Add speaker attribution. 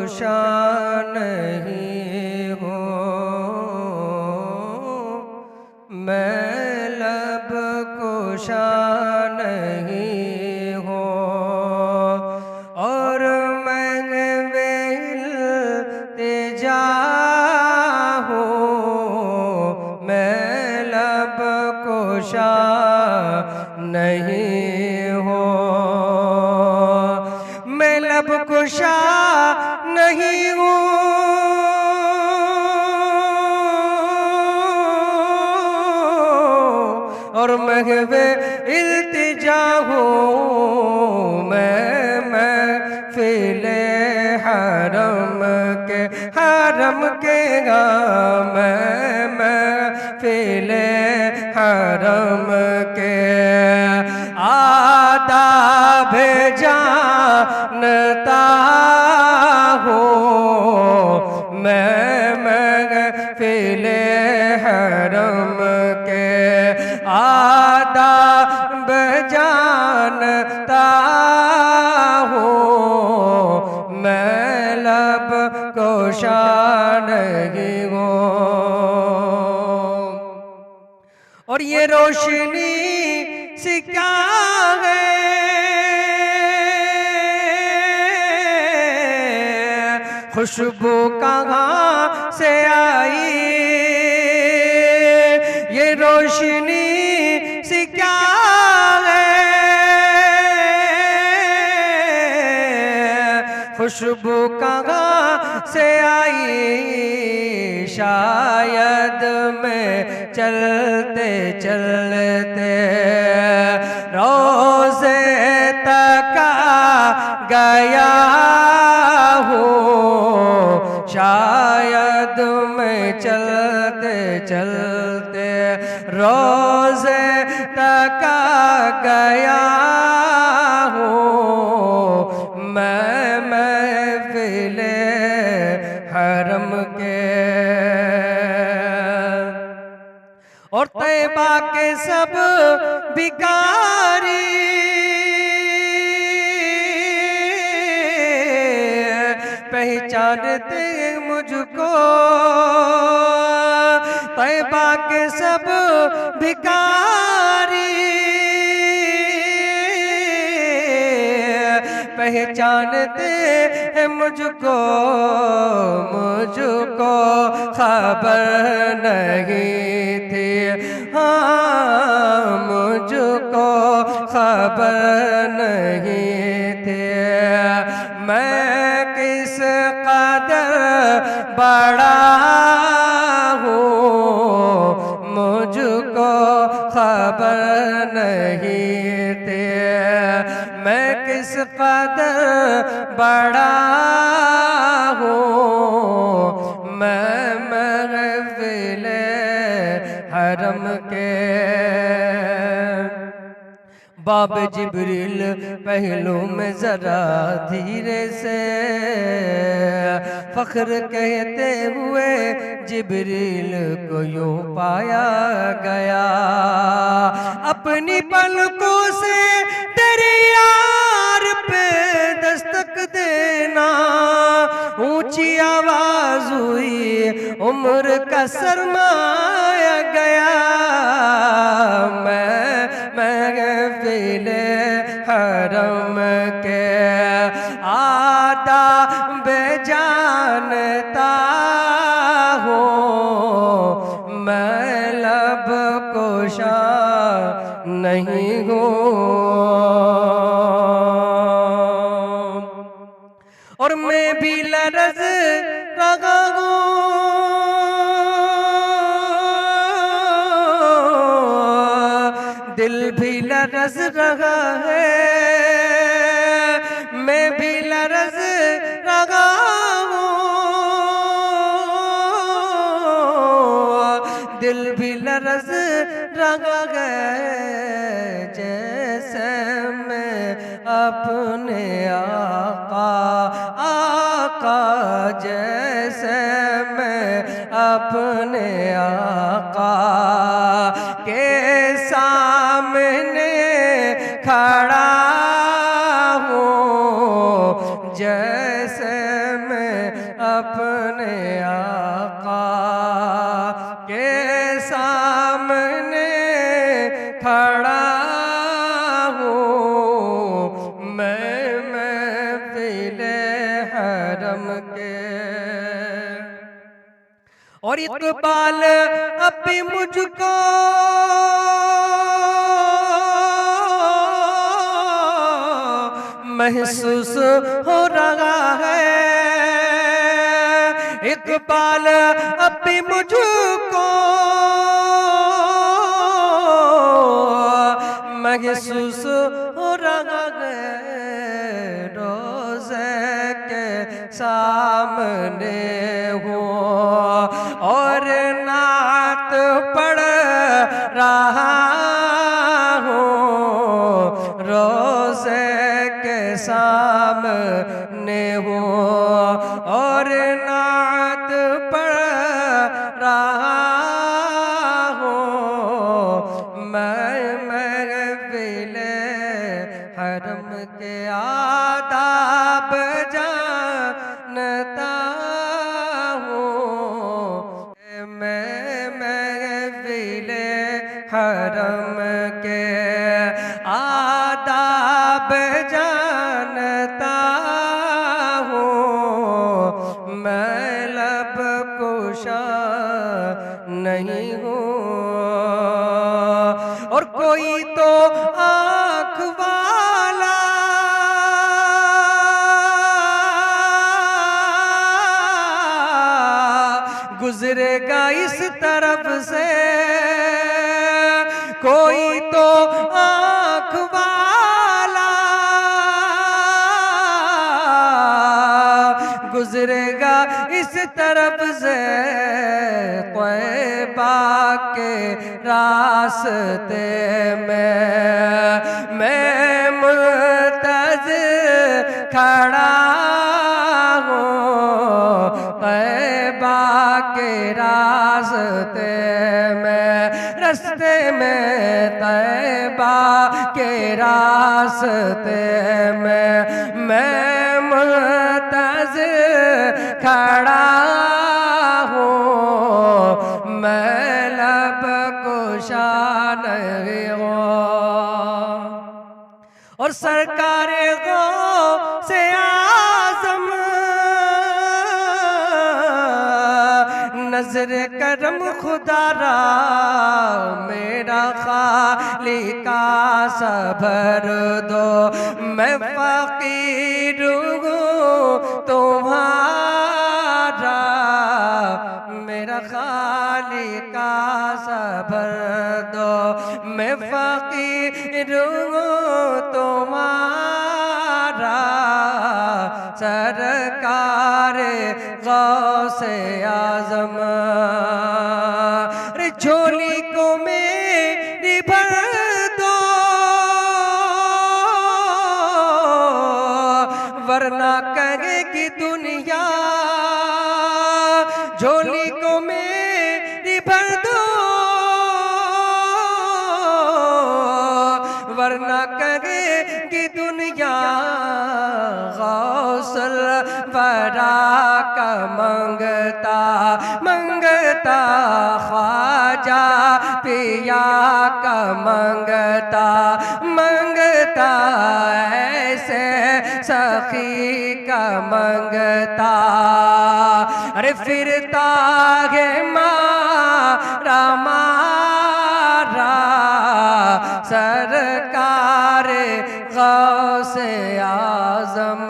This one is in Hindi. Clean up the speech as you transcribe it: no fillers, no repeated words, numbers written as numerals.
Speaker 1: कुशा नहीं हूँ, मैं लब कुशा नहीं हूँ, और मैं बेइल्तिजा हूँ, मैं लब कुशा नहीं हूँ, मैं लब कुशा नहीं हूँ, और महवे इल्तिजा हूँ, मैं महफिले हरम के मैं महफिले हरम के आदाब जानता हूँ, मैं महफिले हरम के आदाब जानता हूँ, मैं लब कुशा नहीं हूँ, और ये रोशनी सी क्या है खुशबू कहाँ से आई, ये रोशनी सी क्या है खुशबू कहाँ से आई, शायद मैं चलते चलते रोज़े तक गया हूँ, शायद मैं चलते चलते रोज़े तक गया हूँ, मैं महफिले हरम के, और तैबा के सब भिखारी पहचानते मुझको, तैबा के सब भिखारी पहचानते हैं मुझको, मुझको खबर नहीं थी, हाँ मुझको खबर नहीं थी, मैं किस कदर बड़ा हूँ, मुझको खबर नहीं थी, मैं किस कदर बड़ा हूँ, मैं महफिले हरम के। बाब जिब्रील पहलू में जरा धीरे से फख्र कहते हुए जिब्रील को यूं पाया गया, अपनी पलकों से तेरे यार पे दस्तक देना, ऊंची आवाज हुई उम्र का सरमाया गया, मैं महफिले हरम के आदाब जानता हूँ, मैं लब कुशा नहीं हूँ, और मैं भी लरज़ रहा हूँ, दिल भी लरज़ रहा है, मैं भी लरज़ रहा हूँ, दिल भी लरज़ रहा है, जैसे मैं अपने आका जैसे मैं अपने आका के सामने खड़ा हूँ, जैसे मैं और इकबाल अब भी मुझको महसूस हो रहा है, इकबाल अब भी मुझको महसूस हो रहा है। रोज़े के सामने हूँ और नात पढ़ रहा हूँ, रोज़े के सामने हूँ और नात पढ़ रहा हूँ। मैं महफ़िले हरम के आदाब जानता हूँ, मैं महफ़िले हरम के आदाब जानता हूँ। मैं लब कुशा नहीं हूँ और कोई तो आँख वाला गुजरेगा इस तरफ से, कोई तो आँख वाला गुजरेगा इस तरफ से। क़ुरबा के रास्ते में मैं मुंतज़िर खड़ा हूँ, क़ुरबा के रास्ते में, रास्ते में तैबा के रास्ते में मैं मुंतज़िर खड़ा हूँ। मैं लब कुशा नहीं हूँ और सरकारे गौसे आज़म नज़र करम खुदारा मेरा खालिका सबर दो। मैं फ़कीर हूँ तुम्हारा, मेरा खालिका सबर दो। मैं फ़कीर हूँ तुम्हारा, सरकारे गौसे आज़म रे झोली को मेरी भर दो, वरना कहेगी दुनिया। झोली को मेरी भर दो, वरना कहेगी दुनिया। गौसल वरा का मंगता मंगता ख्वाजा पिया का मंगता मंगता ऐसे सखी का मंगता। अरे फिरता है मारा मारा सरकारे गौसे आज़म।